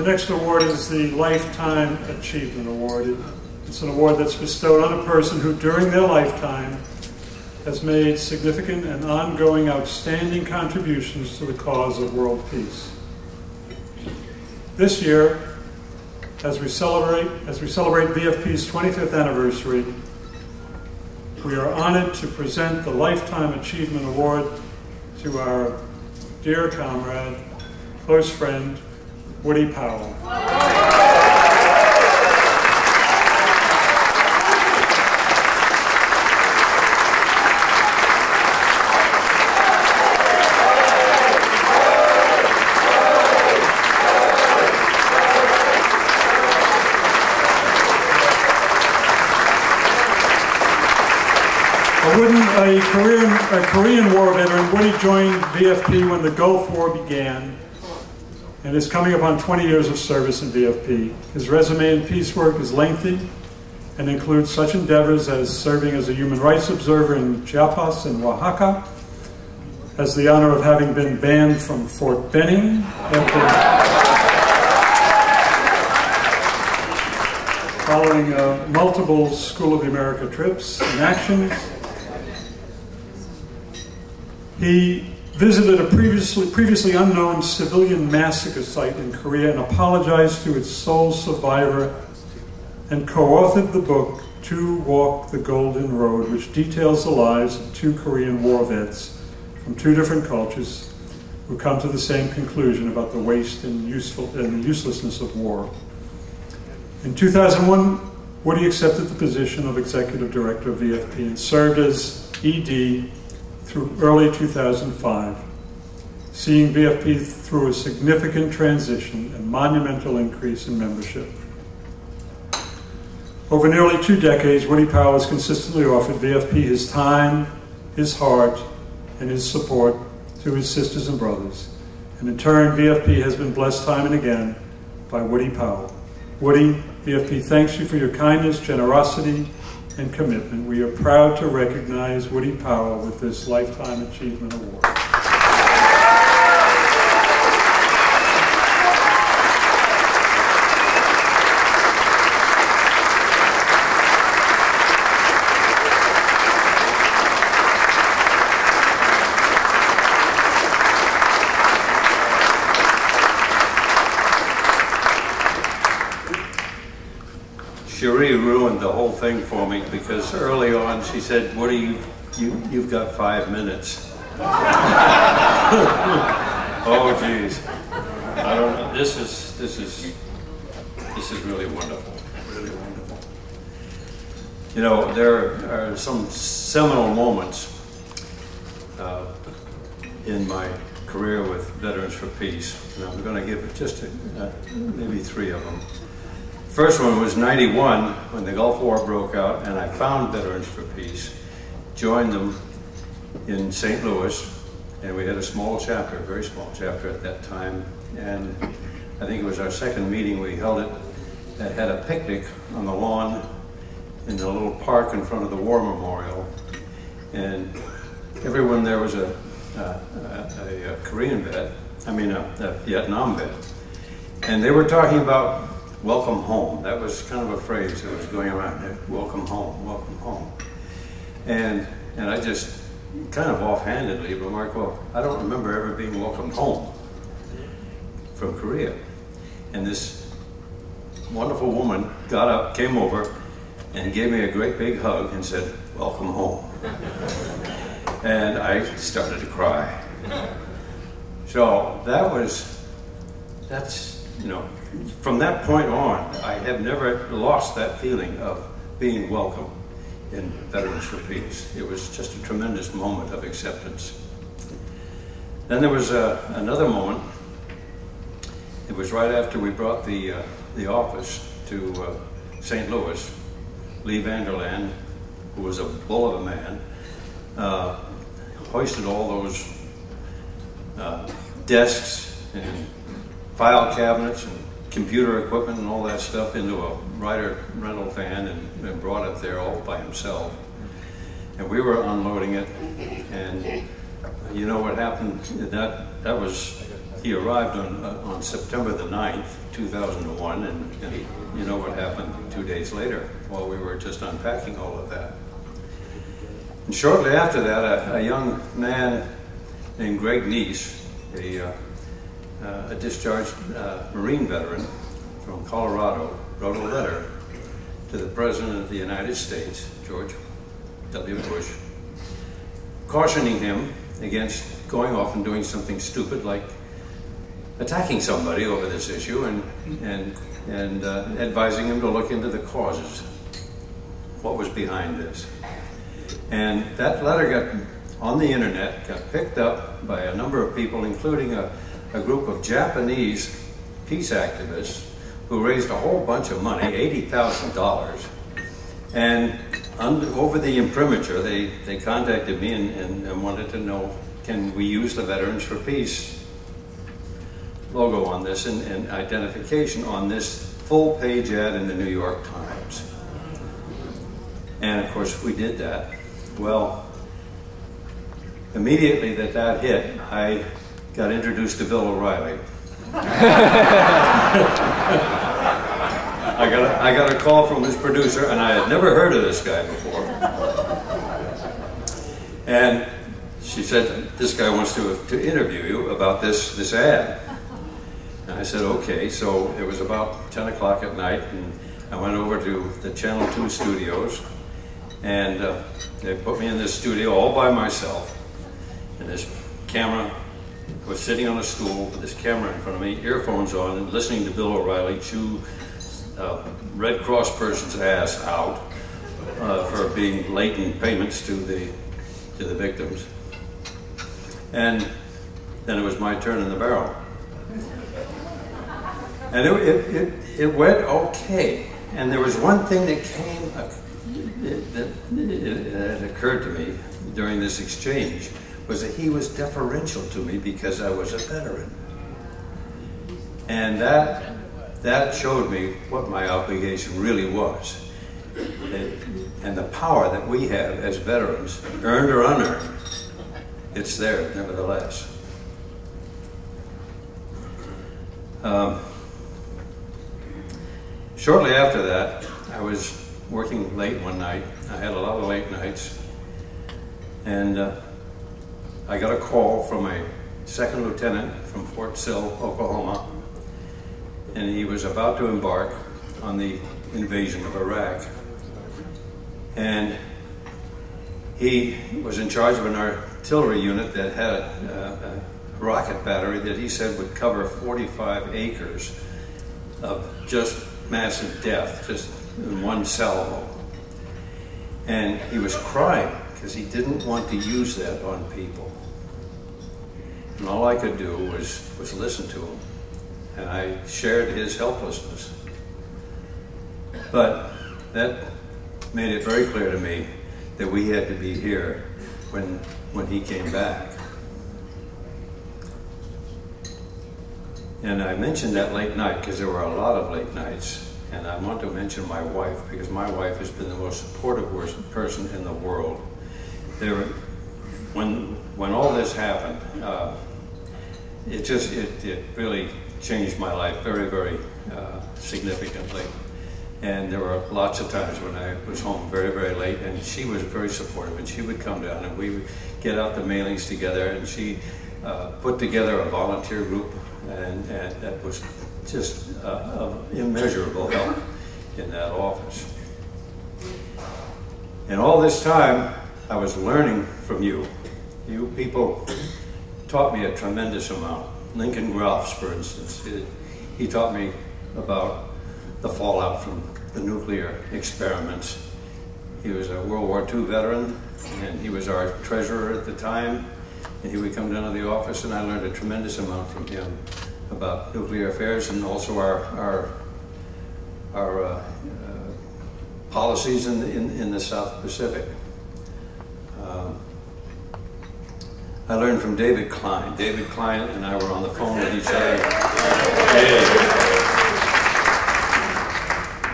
next award is the Lifetime Achievement Award. It's an award that's bestowed on a person who, during their lifetime, has made significant and ongoing outstanding contributions to the cause of world peace. This year, as we celebrate VFP's 25th anniversary, we are honored to present the Lifetime Achievement Award to our dear comrade, close friend, Woody Powell. A Korean War veteran, Woody joined VFP when the Gulf War began and is coming up on 20 years of service in VFP. His resume in peace work is lengthy and includes such endeavors as serving as a human rights observer in Chiapas and Oaxaca, has the honor of having been banned from Fort Benning following multiple School of the America trips and actions. He visited a previously unknown civilian massacre site in Korea and apologized to its sole survivor and co-authored the book, To Walk the Golden Road, which details the lives of two Korean war vets from two different cultures who come to the same conclusion about the waste and the uselessness of war. In 2001, Woody accepted the position of Executive Director of VFP and served as ED through early 2005, seeing VFP through a significant transition and monumental increase in membership. Over nearly 2 decades, Woody Powell has consistently offered VFP his time, his heart, and his support to his sisters and brothers. And in turn, VFP has been blessed time and again by Woody Powell. Woody, VFP thanks you for your kindness, generosity, and commitment. We are proud to recognize Woody Powell with this Lifetime Achievement Award. Cherie ruined the whole thing for me because early on she said, "Woody, you've got 5 minutes." Oh, geez. I don't know. This is really wonderful. Really wonderful. You know, there are some seminal moments in my career with Veterans for Peace, and I'm going to give it just maybe 3 of them. First one was '91 when the Gulf War broke out, and I found Veterans for Peace, joined them in St. Louis, and we had a small chapter, a very small chapter at that time, and I think it was our second meeting we held it that had a picnic on the lawn in the little park in front of the War Memorial, and everyone there was a Korean vet, a Vietnam vet, and they were talking about welcome home. That was kind of a phrase that was going around there. Welcome home, welcome home. And I just kind of offhandedly remarked, well, I don't remember ever being welcomed home from Korea. And this wonderful woman got up, came over, and gave me a great big hug and said, "Welcome home." And I started to cry. So that's, you know, from that point on, I have never lost that feeling of being welcome in Veterans for Peace. It was just a tremendous moment of acceptance. Then there was another moment. It was right after we brought the office to St. Louis. Lee Vanderland, who was a bull of a man, hoisted all those desks and file cabinets and computer equipment and all that stuff into a Ryder rental van and brought it there all by himself. And we were unloading it, and You know what happened? That was, he arrived on September the 9th, 2001, and you know what happened 2 days later while we were just unpacking all of that. And shortly after that, a young man named Greg Neese, a discharged Marine veteran from Colorado, wrote a letter to the President of the United States, George W. Bush, cautioning him against going off and doing something stupid like attacking somebody over this issue and advising him to look into the causes, what was behind this. And that letter got on the internet, got picked up by a number of people, including a group of Japanese peace activists who raised a whole bunch of money, $80,000. And over the imprimatur, they contacted me and wanted to know, can we use the Veterans for Peace logo on this and identification on this full-page ad in the New York Times. And of course, we did that. Well, immediately that hit, I got introduced to Bill O'Reilly. I got a call from his producer, and I had never heard of this guy before. And she said, this guy wants to interview you about this ad. And I said, okay. So it was about 10 o'clock at night, and I went over to the Channel 2 studios, and they put me in this studio all by myself. And this camera was sitting on a stool with this camera in front of me, earphones on, and listening to Bill O'Reilly chew Red Cross person's ass out for being late in payments to the victims. And then it was my turn in the barrel. And it went okay. And there was one thing that came, that occurred to me during this exchange, was that he was deferential to me because I was a veteran. And that showed me what my obligation really was. And the power that we have as veterans, earned or unearned, it's there nevertheless. Shortly after that, I was working late one night. I had a lot of late nights. And I got a call from a second lieutenant from Fort Sill, Oklahoma, and he was about to embark on the invasion of Iraq. And he was in charge of an artillery unit that had a rocket battery that he said would cover 45 acres of just massive death, just in one salvo. And he was crying because he didn't want to use that on people. And all I could do was listen to him. And I shared his helplessness. But that made it very clear to me that we had to be here when he came back. And I mentioned that late night because there were a lot of late nights. And I want to mention my wife, because my wife has been the most supportive person in the world. When all this happened, it really changed my life very, very significantly. And there were lots of times when I was home very, very late, and she was very supportive, and she would come down and we would get out the mailings together, and she put together a volunteer group, and that was just of immeasurable help in that office. And all this time, I was learning from you. You people taught me a tremendous amount. Lincoln Groffs, for instance, he taught me about the fallout from the nuclear experiments. He was a World War II veteran, and he was our treasurer at the time, and he would come down to the office, and I learned a tremendous amount from him about nuclear affairs and also our policies in the South Pacific. I learned from David Klein. David Klein and I were on the phone with each other.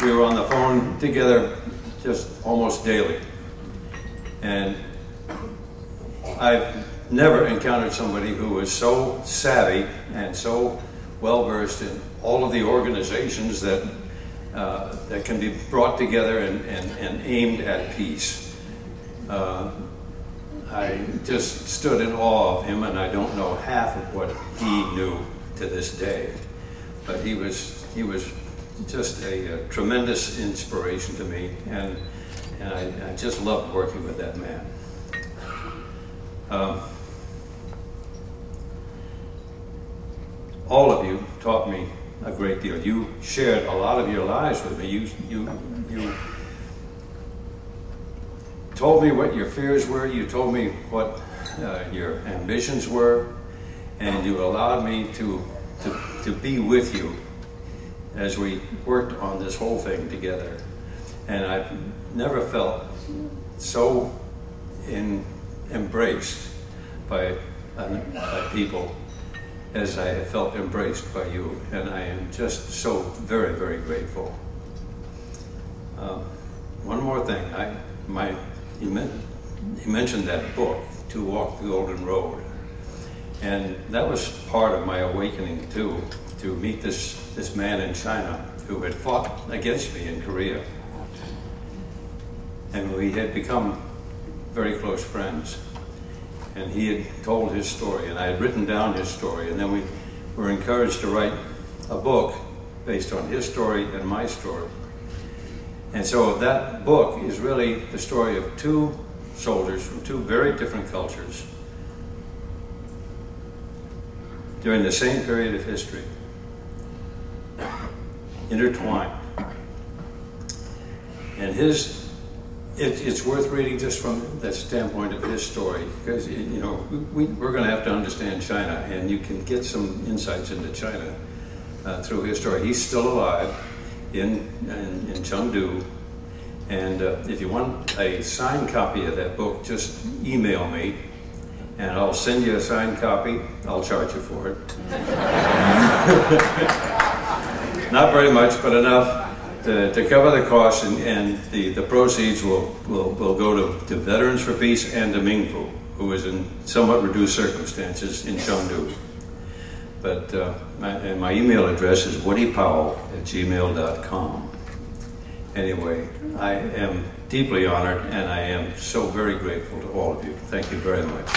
We were on the phone together just almost daily. And I've never encountered somebody who was so savvy and so well-versed in all of the organizations that that can be brought together and aimed at peace. I just stood in awe of him, and I don't know half of what he knew to this day. But he was just a tremendous inspiration to me, and I just loved working with that man. All of you taught me a great deal. You shared a lot of your lives with me. You told me what your fears were. You told me what your ambitions were, and you allowed me to be with you as we worked on this whole thing together. And I've never felt so embraced by people as I have felt embraced by you, and I am just so very, very grateful. One more thing, he mentioned that book, To Walk the Golden Road, and that was part of my awakening too, to meet this man in China who had fought against me in Korea, and we had become very close friends. And he had told his story, and I had written down his story, and then we were encouraged to write a book based on his story and my story. And so that book is really the story of two soldiers from two very different cultures during the same period of history, intertwined. And it's worth reading just from that standpoint of his story, because we're going to have to understand China, and you can get some insights into China through his story. He's still alive in Chengdu, and if you want a signed copy of that book, just email me, and I'll send you a signed copy. I'll charge you for it. Not very much, but enough to cover the costs, and the proceeds will go to Veterans for Peace and to Mingfu, who is in somewhat reduced circumstances in Chengdu. But my email address is woodypowell@gmail.com. Anyway, I am deeply honored, and I am so very grateful to all of you. Thank you very much.